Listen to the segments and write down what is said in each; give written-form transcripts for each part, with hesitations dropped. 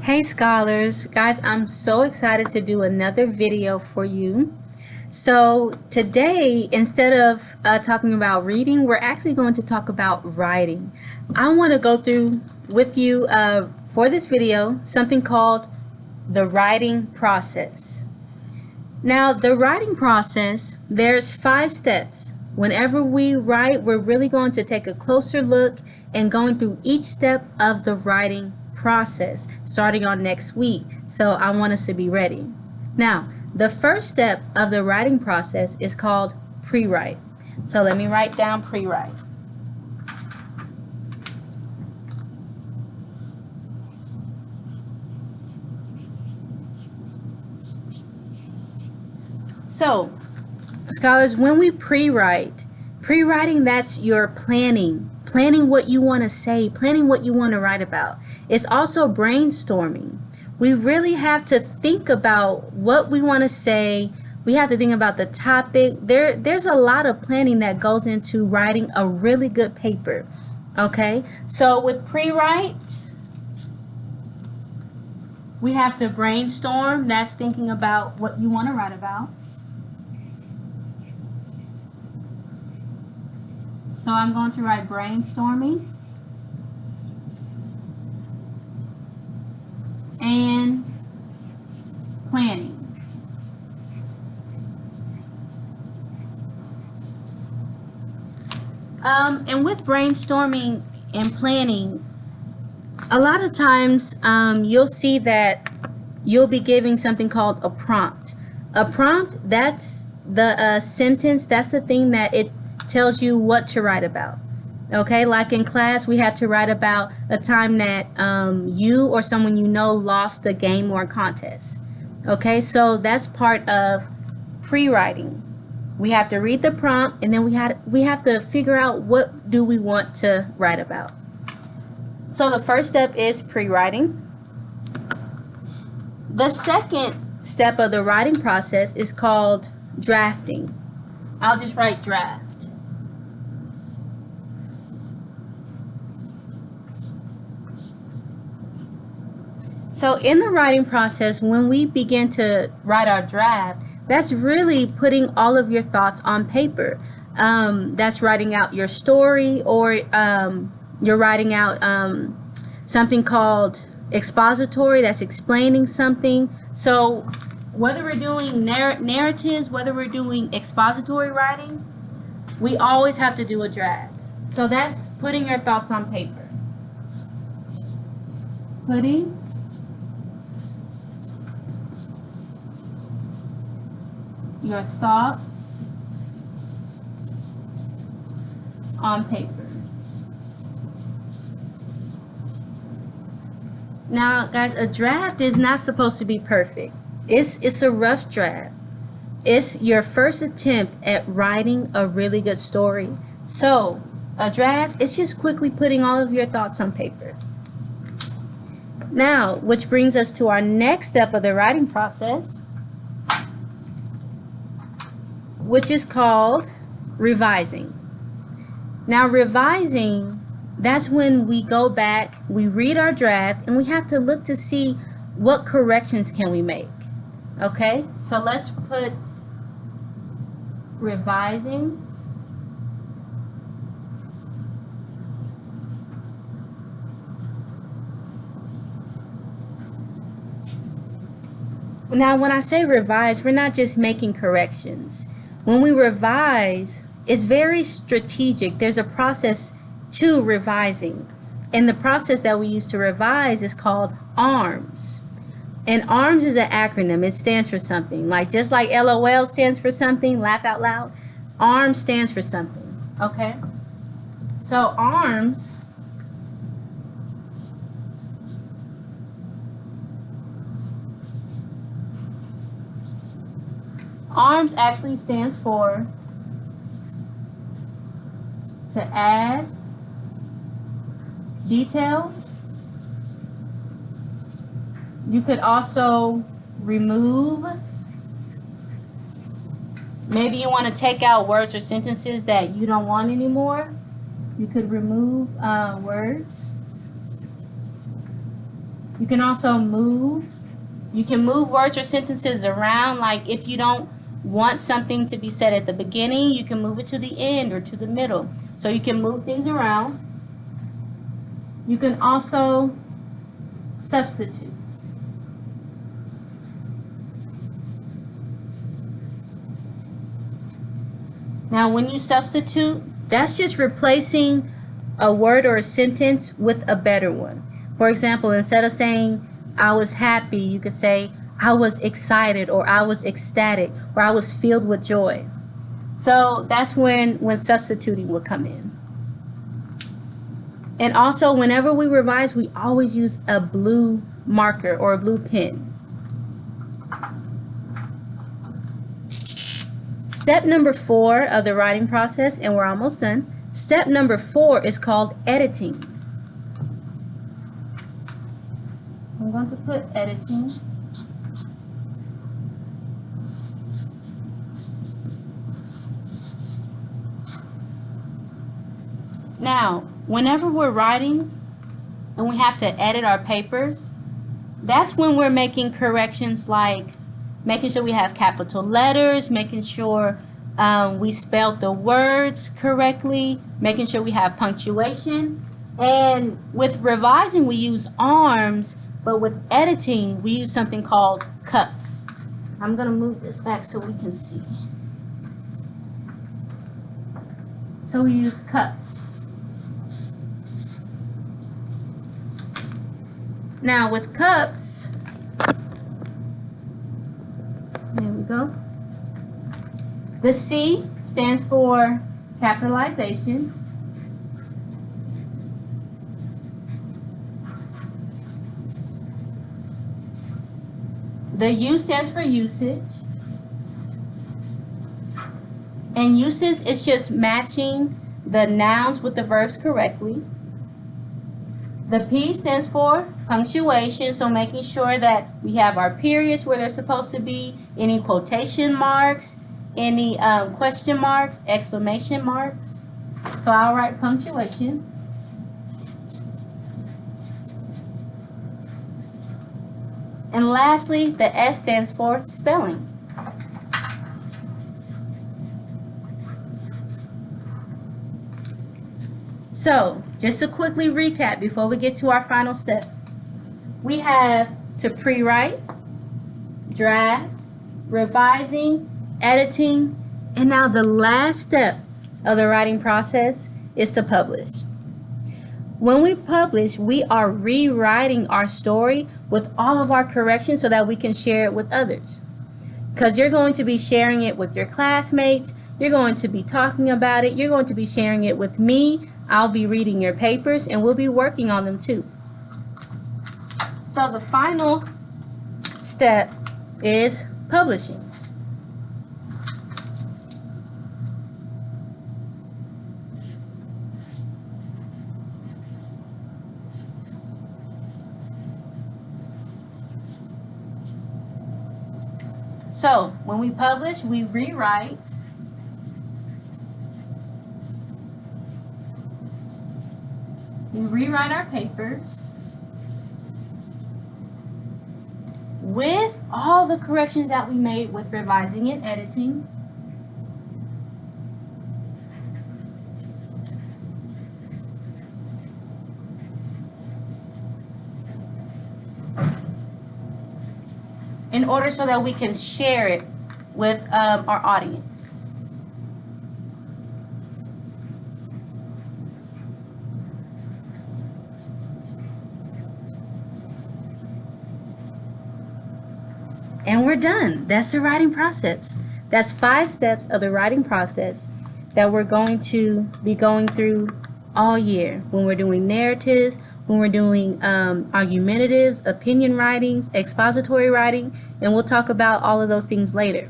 Hey scholars, guys, I'm so excited to do another video for you. So today, instead of talking about reading, we're actually going to talk about writing. I want to go through with you for this video something called the writing process. Now, the writing process, there's 5 steps. Whenever we write, we're really going to take a closer look and going through each step of the writing process starting on next week. So I want us to be ready. Now, the first step of the writing process is called pre-write. So let me write down pre-write. So, scholars, when we pre-writing, that's your planning what you want to say, planning what you want to write about. It's also brainstorming. We really have to think about what we want to say. We have to think about the topic. There's a lot of planning that goes into writing a really good paper. Okay, so with pre-write, we have to brainstorm. That's thinking about what you want to write about. So I'm going to write brainstorming and planning. And with brainstorming and planning, a lot of times you'll see that you'll be giving something called a prompt. A prompt, that's the sentence, that's the thing that it tells you what to write about. Okay, like in class, we had to write about a time that you or someone you know lost a game or a contest. Okay, so that's part of pre-writing. We have to read the prompt, and then we have to figure out what do we want to write about. So the first step is pre-writing. The second step of the writing process is called drafting. I'll just write draft. So in the writing process, when we begin to write our draft, that's really putting all of your thoughts on paper. That's writing out your story, or you're writing out something called expository, that's explaining something. So whether we're doing narratives, whether we're doing expository writing, we always have to do a draft. So that's putting your thoughts on paper. Putting your thoughts on paper. Now, guys, a draft is not supposed to be perfect. It's a rough draft. It's your first attempt at writing a really good story. So, a draft is just quickly putting all of your thoughts on paper. Now, which brings us to our next step of the writing process, which is called revising. Now, revising, that's when we go back, we read our draft, and we have to look to see what corrections can we make. Okay, so let's put revising. Now, when I say revise, we're not just making corrections. When we revise, it's very strategic. There's a process to revising. And the process that we use to revise is called ARMS. And ARMS is an acronym. It stands for something. Just like LOL stands for something, laugh out loud, ARMS stands for something. Okay? So ARMS actually stands for to add details. You could also remove. Maybe you want to take out words or sentences that you don't want anymore. You could remove words. You can also move. You can move words or sentences around, like if you don't want something to be said at the beginning, you can move it to the end or to the middle. So you can move things around. You can also substitute. Now, when you substitute, that's just replacing a word or a sentence with a better one. For example, instead of saying, I was happy, you could say, I was excited, or I was ecstatic, or I was filled with joy. So that's when substituting will come in. And also, whenever we revise, we always use a blue marker or a blue pen. Step number 4 of the writing process, and we're almost done. Step number 4 is called editing. I'm going to put editing. Now, whenever we're writing and we have to edit our papers, that's when we're making corrections, like making sure we have capital letters, making sure we spelled the words correctly, making sure we have punctuation. And with revising, we use arms, but with editing, we use something called cups. I'm going to move this back so we can see. So we use cups. Now with cups, there we go. The C stands for capitalization. The U stands for usage. And usage is just matching the nouns with the verbs correctly. The P stands for punctuation, so making sure that we have our periods where they're supposed to be, any quotation marks, any question marks, exclamation marks. So I'll write punctuation. And lastly, the S stands for spelling. So, just to quickly recap before we get to our final step, we have to pre-write, draft, revising, editing, and now the last step of the writing process is to publish. When we publish, we are rewriting our story with all of our corrections so that we can share it with others. Because you're going to be sharing it with your classmates, you're going to be talking about it, you're going to be sharing it with me, I'll be reading your papers, and we'll be working on them too. So the final step is publishing. So when we publish, we rewrite. We rewrite our papers with all the corrections that we made with revising and editing. In order so that we can share it with our audience. And we're done. That's the writing process. That's 5 steps of the writing process that we're going to be going through all year when we're doing narratives, when we're doing argumentatives, opinion writings, expository writing, and we'll talk about all of those things later.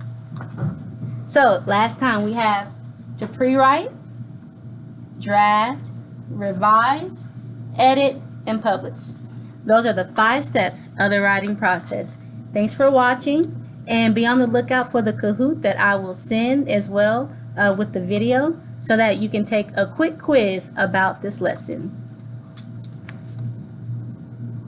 So last time we have to pre-write, draft, revise, edit, and publish. Those are the 5 steps of the writing process. Thanks for watching, and be on the lookout for the Kahoot that I will send as well with the video so that you can take a quick quiz about this lesson.